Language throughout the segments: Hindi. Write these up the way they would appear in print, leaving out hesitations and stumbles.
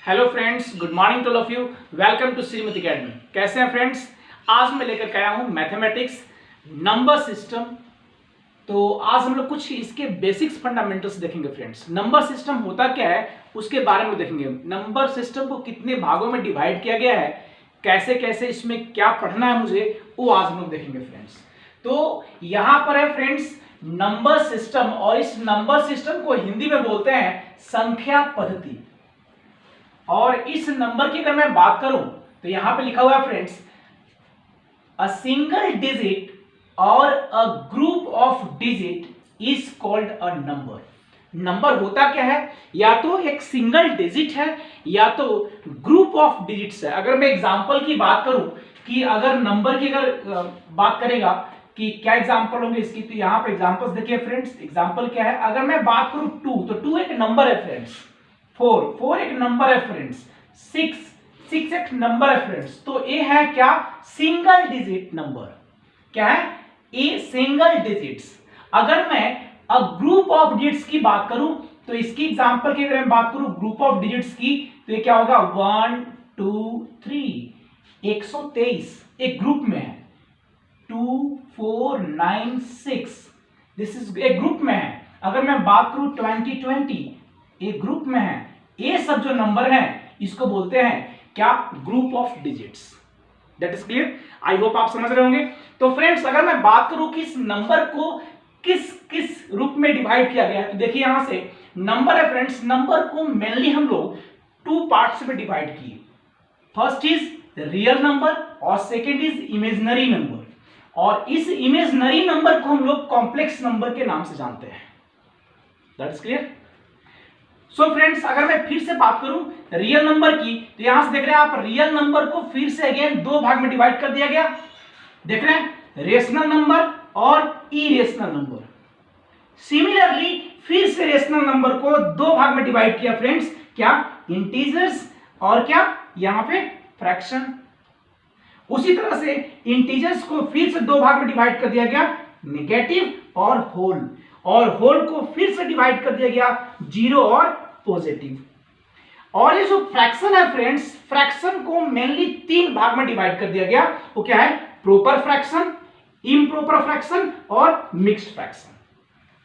Hello friends, good morning to all of you. Welcome to Shrimati academy. कैसे हैं फ्रेंड्स? आज मैं लेकर के आया हूं मैथमेटिक्स नंबर सिस्टम। तो आज हम लोग कुछ इसके बेसिक्स फंडामेंटल्स देखेंगे फ्रेंड्स। नंबर सिस्टम होता क्या है उसके बारे में देखेंगे। नंबर सिस्टम को कितने भागों में डिवाइड किया गया है, कैसे कैसे इसमें क्या पढ़ना है मुझे, वो आज हम लोग देखेंगे फ्रेंड्स। तो यहां पर है फ्रेंड्स नंबर सिस्टम, और इस नंबर सिस्टम को हिंदी में बोलते हैं संख्या पद्धति। और इस नंबर की अगर मैं बात करूं तो यहां पे लिखा हुआ है फ्रेंड्स अ सिंगल डिजिट और a group of digit is called a number. Number होता क्या है? या तो एक सिंगल डिजिट है या तो ग्रुप ऑफ डिजिट्स है। अगर मैं एग्जांपल की बात करूं कि अगर नंबर की अगर बात करेगा कि क्या एग्जांपल होंगे इसकी, तो यहां पे एग्जांपल्स देखिए फ्रेंड्स। एग्जांपल क्या है? अगर मैं बात करूं 2, तो 2 एक नंबर है फ्रेंड्स। 4 एक नंबर है फ्रेंड्स। 6 एक नंबर है फ्रेंड्स। तो ए है क्या? Single digit number. क्या है? A single digits. अगर मैं अ ग्रुप ऑफ डिजिट्स की बात करूं तो इसकी एग्जांपल की अगर मैं बात करूं ग्रुप ऑफ डिजिट्स की, तो ये क्या होगा? 1 2 3 123 एक ग्रुप में है। 2 4 9 6 दिस इज एक ग्रुप में है। अगर मैं बात करूं 20 एक ग्रुप में है। ये सब जो नंबर हैं इसको बोलते हैं क्या? Group of digits. That is clear. I hope आप समझ रहे होंगे। तो फ्रेंड्स अगर मैं बात करूं कि इस नंबर को किस किस रूप में डिवाइड किया गया है, तो देखिए यहां से नंबर है फ्रेंड्स। नंबर को मेनली हम लोग 2 पार्ट्स में डिवाइड किए। फर्स्ट इज रियल नंबर और सेकेंड इज इमेजिनरी नंबर। और इस इमेजिनरी नंबर को हम लोग कॉम्प्लेक्स नंबर के नाम से जानते हैं। That is clear. So friends अगर मैं फिर से बात करूं रियल नंबर की, तो यहां से देख रहे हैं आप रियल नंबर को फिर से अगेन 2 भाग में डिवाइड कर दिया गया। देख रहे हैं, रेशनल नंबर और इरेशनल नंबर। सिमिलरली फिर से रेशनल नंबर को 2 भाग में डिवाइड किया फ्रेंड्स। क्या? इंटीजर्स और क्या यहां पे फ्रैक्शन। उसी तरह से इंटीजर्स को फिर से 2 भाग में डिवाइड कर दिया गया, नेगेटिव और होल। और होल को फिर से डिवाइड कर दिया गया जीरो और पॉजिटिव। और ये जो फ्रैक्शन है फ्रेंड्स, फ्रैक्शन को मेनली 3 भाग में डिवाइड कर दिया गया। वो क्या है? प्रॉपर फ्रैक्शन, इम्प्रॉपर फ्रैक्शन और मिक्स्ड फ्रैक्शन।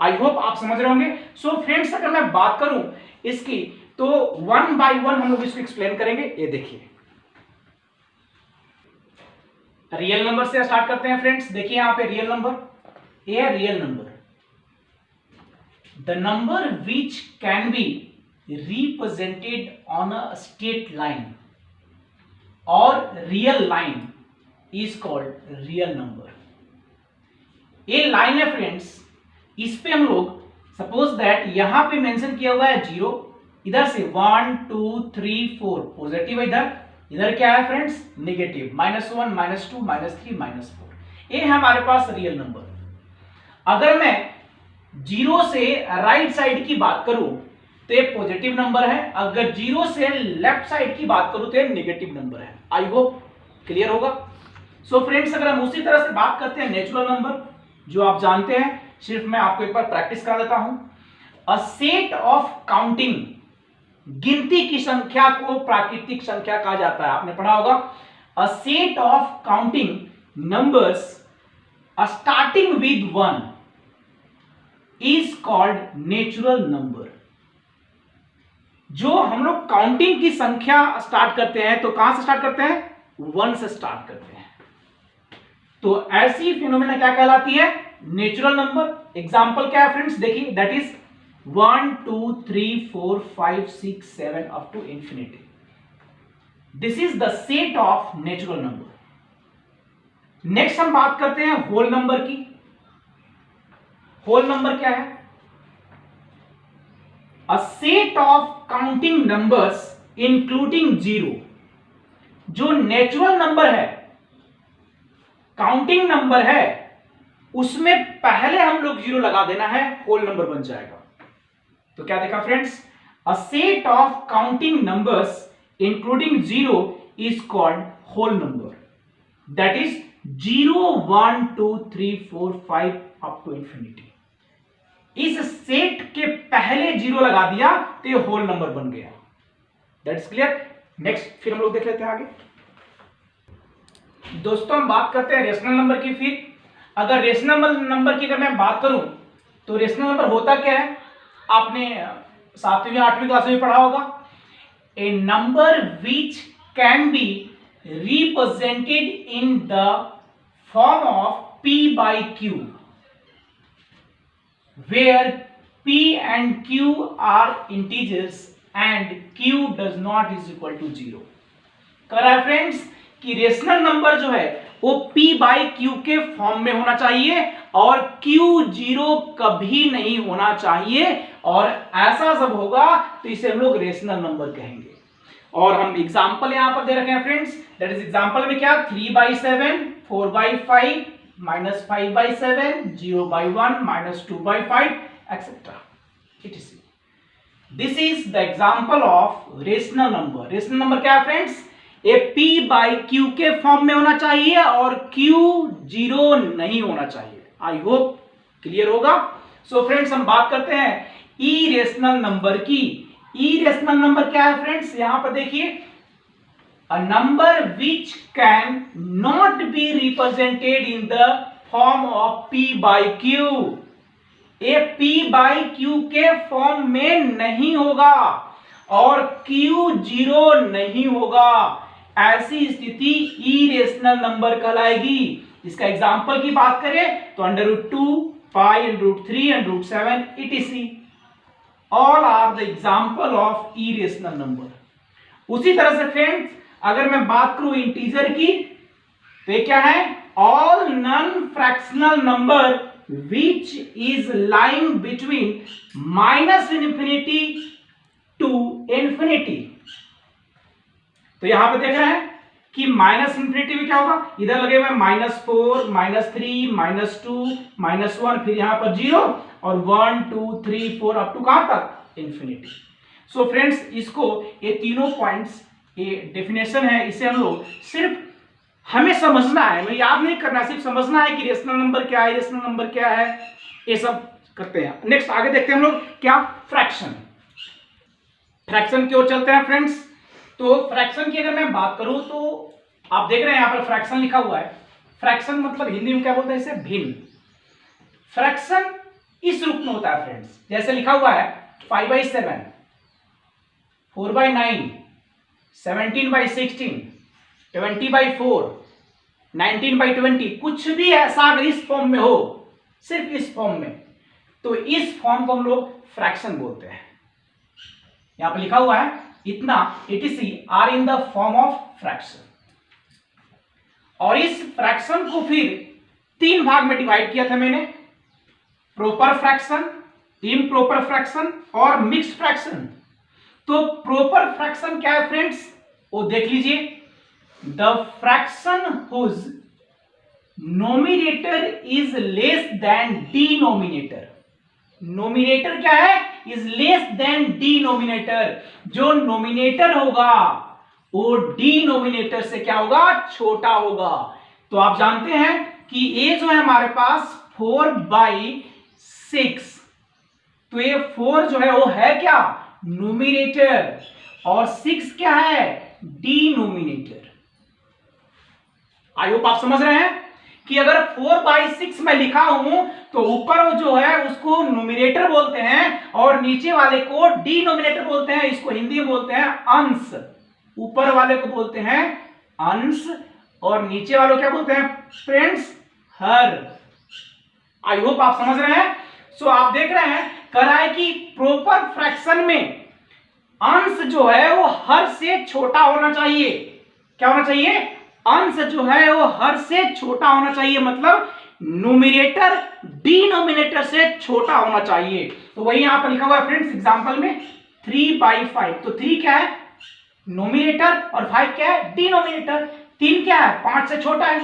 आई होप आप समझ रहे होंगे। सो फ्रेंड्स अगर मैं बात करूं इसकी, तो 1 बाय 1 हम लोग इसको एक्सप्लेन करेंगे। ये देखिए रियल नंबर से स्टार्ट करते हैं फ्रेंड्स। देखिए यहां पे रियल नंबर, ये है real number. The number which can be represented on a straight line or real line is called real number. ये लाइन है फ्रेंड्स, इस पे हम लोग सपोज दैट यहां पे मेंशन किया हुआ है 0, इधर से 1 2 3 4 पॉजिटिव, इधर क्या है फ्रेंड्स? नेगेटिव, -1 -2 -3 -4। ये है हमारे पास रियल नंबर। अगर मैं 0 से राइट साइड की बात करूं तो ये पॉजिटिव नंबर है। अगर 0 से लेफ्ट साइड की बात करूं तो ये नेगेटिव नंबर है। आई होप क्लियर होगा। सो फ्रेंड्स अगर हम उसी तरह से बात करते हैं नेचुरल नंबर, जो आप जानते हैं, सिर्फ मैं आपको एक बार प्रैक्टिस करा देता हूं। अ सेट ऑफ काउंटिंग, गिनती की संख्या को प्राकृतिक संख्या कहा जाता है। आपने पढ़ा होगा। अ set of counting numbers starting with 1 is called natural number. जो हम लोग काउंटिंग की संख्या स्टार्ट करते हैं तो कहां से स्टार्ट करते हैं? 1 से स्टार्ट करते हैं। तो ऐसी फिनोमेना क्या कहलाती है? Natural number. एग्जांपल क्या है फ्रेंड्स? देखिए that is 1 2 3 4 5 6 7 up to infinity. This is the set of natural number. नेक्स्ट हम बात करते हैं होल नंबर की। होल नंबर क्या है? A set of counting numbers including 0। जो नेचुरल नंबर है, काउंटिंग नंबर है, उसमें पहले हम लोग 0 लगा देना है, होल नंबर बन जाएगा। तो क्या देखा friends? A set of counting numbers including 0 is called whole number. That is 0 1 2 3 4 5 up to infinity. इस सेट के पहले 0 लगा दिया तो ये होल नंबर बन गया। That's clear. नेक्स्ट फिर हम लोग देख लेते हैं आगे। दोस्तों हम बात करते हैं रेशनल नंबर की। फिर अगर रेशनल नंबर की अगर मैं बात करूं तो रेशनल नंबर होता क्या है, आपने 7वीं 8वीं क्लास में पढ़ा होगा। A number which can be represented in the form of p by q where p and q are integers and q does not is equal to 0। कह रहा है फ्रेंड्स कि रेशनल नंबर जो है वो p बाई q के फॉर्म में होना चाहिए और q 0 कभी नहीं होना चाहिए, और ऐसा जब होगा तो इसे हम लोग रेशनल नंबर कहेंगे। और हम एग्जांपल यहां पर दे रखे हैं फ्रेंड्स, दैट इज एग्जांपल में क्या 3/7, 4/5, -5/7, 0/1, -2/5 etc. This is the example of rational number। Rational number क्या है friends, A p by q के फॉर्म में होना चाहिए और q 0 नहीं होना चाहिए। आई होप क्लियर होगा। सो फ्रेंड्स हम बात करते हैं इरेशनल नंबर की। इरेशनल नंबर क्या है फ्रेंड्स, यहां पर देखिए, a number which can not be represented in the form of p by q। ये p by q के फॉर्म में नहीं होगा और q 0 नहीं होगा, ऐसी स्थिति इरेशनल नंबर कहलाएगी। इसका एग्जांपल की बात करें तो √2, pi, √3, √7 etc. All are the example of irrational number. उसी तरह से फ्रेंड्स अगर मैं बात करूं इंटीजर की तो ये क्या है, all non fractional number which is lying between -∞ to ∞। तो यहां पे देख रहे हैं कि -∞ में क्या होगा, इधर लगे हुए -4, -3, -2, -1, फिर यहां पर 0 और 1 2 3 4 अप टू कहां तक, ∞। सो फ्रेंड्स इसको ये तीनों पॉइंट्स, ये डेफिनेशन है, इसे हम लोग सिर्फ हमें समझना है, हमें याद नहीं करना, सिर्फ समझना है कि रेशनल नंबर क्या है, रेशनल नंबर क्या है, ये सब करते हैं। नेक्स्ट आगे देखते हैं हम लोग क्या, फ्रैक्शन। फ्रैक्शन की ओर चलते हैं फ्रेंड्स। तो फ्रैक्शन की अगर मैं बात करूं तो आप देख रहे हैं यहां पर फ्रैक्शन लिखा हुआ है। फ्रैक्शन मतलब हिंदी में क्या बोलते हैं इसे, भिन्न। फ्रैक्शन इस रूप में होता है फ्रेंड्स, जैसे लिखा हुआ है 5/7, 4/9, 17/16, 20/4, 19/20, कुछ भी ऐसा अगर इस फॉर्म में हो, सिर्फ इस फॉर्म में, तो इस फॉर्म को हम लोग फ्रैक्शन बोलते हैं। यहां पर लिखा हुआ है इतना etc are in the form of fraction. और इस फ्रैक्शन को फिर 3 भाग में डिवाइड किया था मैंने, प्रॉपर फ्रैक्शन, इम्प्रॉपर फ्रैक्शन और मिक्स्ड फ्रैक्शन। तो प्रॉपर फ्रैक्शन क्या है फ्रेंड्स, वो देख लीजिए, the fraction whose nominator is less than denominator. Nominator क्या है, इज लेस देन डिनोमिनेटर। जो नोमिनेटर होगा वो डिनोमिनेटर से क्या होगा, छोटा होगा। तो आप जानते हैं कि ये जो है हमारे पास 4/6, तो ये 4 जो है वो है क्या, नोमिनेटर, और 6 क्या है, डिनोमिनेटर। आई होप आप समझ रहे हैं कि अगर 4/6 में लिखा हूं तो ऊपर जो है उसको नोमिनेटर बोलते हैं और नीचे वाले को डिनोमिनेटर बोलते हैं। इसको हिंदी में बोलते हैं अंश। ऊपर वाले को बोलते हैं अंश और नीचे वालों क्या बोलते हैं फ्रेंड्स, हर। आई होप आप समझ रहे हैं। सो आप देख रहे हैं कह रहा है कि प्रॉपर फ्रैक्शन में अंश जो है वो हर से छोटा होना चाहिए। क्या होना चाहिए, अंश जो है वो हर से छोटा होना चाहिए, मतलब न्यूमरेटर डिनोमिनेटर से छोटा होना चाहिए। तो वही यहां पर लिखा हुआ है फ्रेंड्स एग्जांपल में 3/5। तो 3 क्या है, नोमिनेटर, और 5 क्या है, डिनोमिनेटर। 3 क्या है, 5 से छोटा है।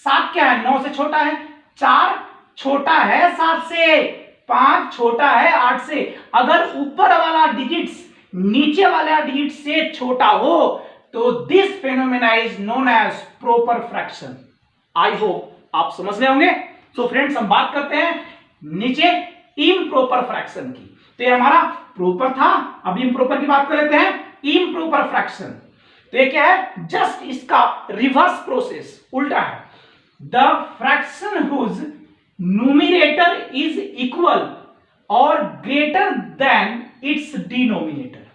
7 क्या है, 9 से छोटा है। 4 छोटा है 7 से, 5 छोटा है 8 से। अगर ऊपर वाला डिजिट्स नीचे वाला डिजिट से छोटा हो तो this phenomena is known as proper fraction. I hope आप समझ रहे होंगे। सो फ्रेंड्स हम बात करते हैं नीचे इम्प्रॉपर फ्रैक्शन की। तो ये हमारा प्रॉपर था, अब इम्प्रॉपर की बात कर लेते हैं। Improper fraction. तो ये क्या है, जस्ट इसका रिवर्स प्रोसेस, उल्टा है। The fraction whose numerator is equal और ग्रेटर देन इट्स डिनोमिनेटर।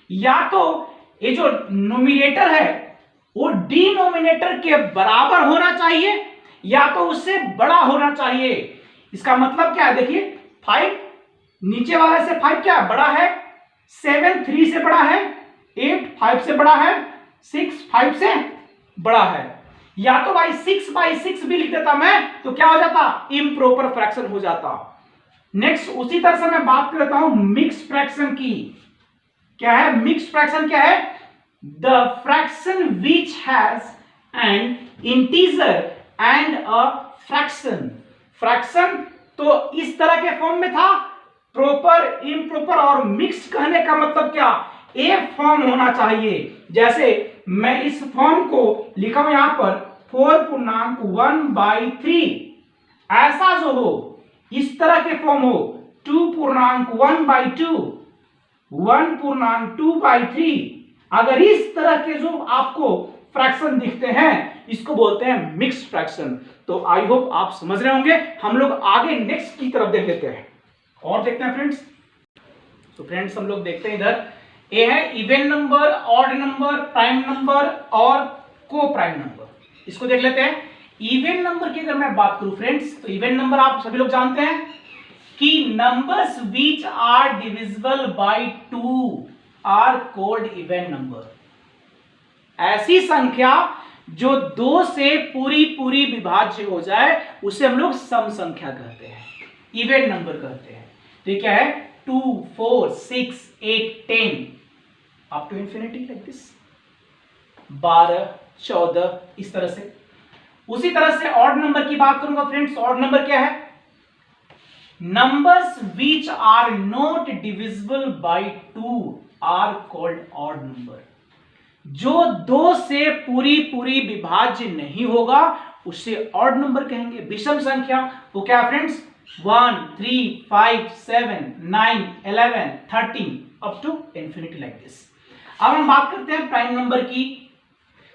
या तो ये जो न्यूमरेटर है वो डिनोमिनेटर के बराबर होना चाहिए या तो उससे बड़ा होना चाहिए। इसका मतलब क्या है, देखिए 5 नीचे वाले से 5 क्या बड़ा है, 7 3 से बड़ा है, 8 5 से बड़ा है, 6 5 से बड़ा है। या तो भाई 6/6 भी लिख देता मैं तो क्या हो जाता, इम्प्रॉपर फ्रैक्शन हो जाता। नेक्स्ट उसी तरह से मैं बात करता हूं मिक्स्ड फ्रैक्शन की। क्या है मिक्स्ड फ्रैक्शन, क्या है, the fraction which has an integer and a fraction. Fraction तो इस तरह के फॉर्म में था, प्रॉपर इम्प्रॉपर और मिक्स्ड कहने का मतलब क्या, एक फॉर्म होना चाहिए। जैसे मैं इस फॉर्म को लिखा हूं यहां पर 4.1/3, ऐसा जो हो इस तरह के फॉर्म हो 2.1/2, 1.2/3, अगर इस तरह के जो आपको फ्रैक्शन दिखते हैं इसको बोलते हैं मिक्स्ड फ्रैक्शन। तो आई होप आप समझ रहे होंगे। हम लोग आगे नेक्स्ट की तरफ देख लेते हैं और देखते हैं फ्रेंड्स। तो फ्रेंड्स हम लोग देखते हैं इधर ए है even number, odd number, prime number और को प्राइम नंबर। इसको देख लेते हैं। इवन नंबर की अगर मैं बात करूं फ्रेंड्स, तो इवन नंबर आप सभी लोग जानते हैं कि numbers which are divisible by 2 are called even number. ऐसी संख्या जो 2 से पूरी पूरी विभाज्य हो जाए उसे हम लोग सम संख्या कहते हैं, इवन नंबर कहते हैं। तो ये क्या है 2 4 6 8 10 up to infinity like this, 12 14 इस तरह से। उसी तरह से ऑड नंबर की बात करूंगा फ्रेंड्स। ऑड नंबर क्या है, numbers which are not divisible by 2 are called odd number. जो 2 से पूरी पूरी विभाज्य नहीं होगा उसे ऑड नंबर कहेंगे। विषम संख्या वो क्या है friends, 1 3 5 7 9 11 13 up to infinity like this. अब हम बात करते हैं प्राइम नंबर की।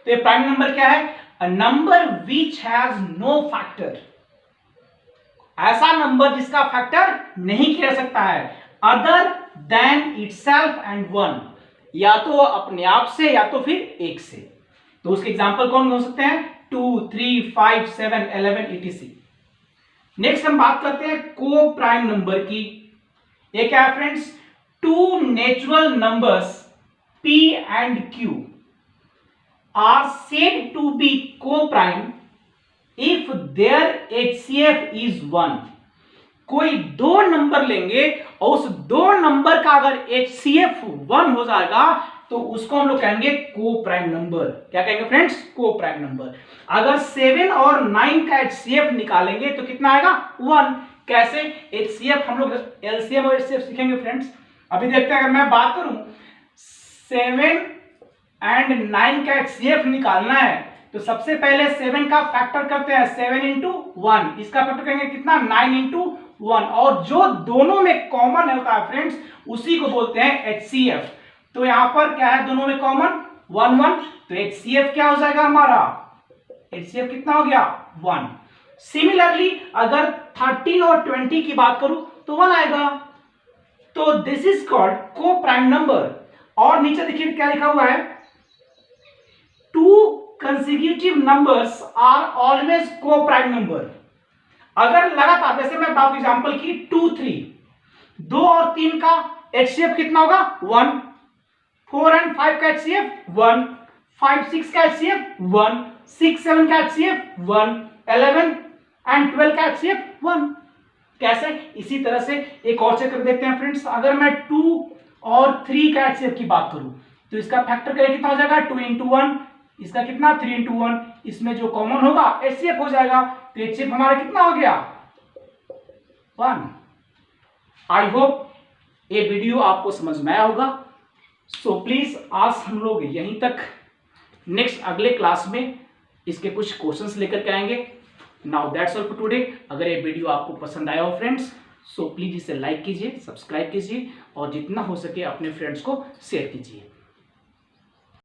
तो ये प्राइम नंबर क्या है, a number which has no factor. ऐसा नंबर जिसका फैक्टर नहीं किया जा सकता है अदर देन इटसेल्फ एंड 1, या तो अपने आप से या तो फिर एक से। तो उसके एग्जांपल कौन हो सकते हैं, 2 3 5 7 11 etc। नेक्स्ट हम बात करते हैं को प्राइम नंबर की। ये क्या है friends, 2 natural numbers p and q are said to be co-prime if their HCF is 1। कोई 2 नंबर लेंगे और उस 2 नंबर का अगर HCF 1 हो जाएगा तो उसको हम लोग कहेंगे को प्राइम नंबर। क्या कहेंगे फ्रेंड्स, को प्राइम नंबर। अगर 7 और 9 का HCF निकालेंगे तो कितना आएगा, 1। कैसे HCF, हम लोग LCM और HCF सीखेंगे फ्रेंड्स। अभी देखते हैं, अगर मैं बात करूं 7 and 9 का HCF निकालना है तो सबसे पहले 7 का फैक्टर करते हैं, 7 into 1, इसका फैक्टर करेंगे कितना, 9 into 1, और जो दोनों में कॉमन होता है फ्रेंड्स उसी को बोलते हैं HCF। तो यहां पर क्या है, दोनों में कॉमन 1 1, तो HCF क्या हो जाएगा हमारा, HCF कितना हो गया, 1। सिमिलरली अगर 13 और 20 की बात करूं तो 1 आएगा। तो दिस इज कॉल्ड को प्राइम नंबर। और नीचे देखिए क्या लिखा हुआ है, 2 consecutive numbers are always co-prime number। अगर लगातार, जैसे मैं बात एग्जांपल की 2 3, 2 और 3 का HCF कितना होगा, 1। 4 and 5 का HCF 1, 5 6 का HCF 1, 6 7 का HCF 1, 11 and 12 का HCF 1। कैसे, इसी तरह से एक और चेक कर देखते हैं फ्रेंड्स। अगर मैं 2 और 3 का HCF की बात करूं तो इसका फैक्टर करें कितना हो जाएगा, 2 into 1, इसका कितना 3 into 1, इसमें जो कॉमन होगा HCF हो जाएगा। तो HCF हमारा कितना हो गया, 1। आई होप ये वीडियो आपको समझ में आया होगा। सो प्लीज आज हम लोग यहीं तक, नेक्स्ट अगले क्लास में इसके कुछ क्वेश्चंस लेकर के आएंगे। Now that's all for today. अगर ये वीडियो आपको पसंद आया हो फ्रेंड्स सो प्लीज इसे लाइक कीजिए, सब्सक्राइब कीजिए और जितना हो सके अपने फ्रेंड्स को शेयर कीजिए।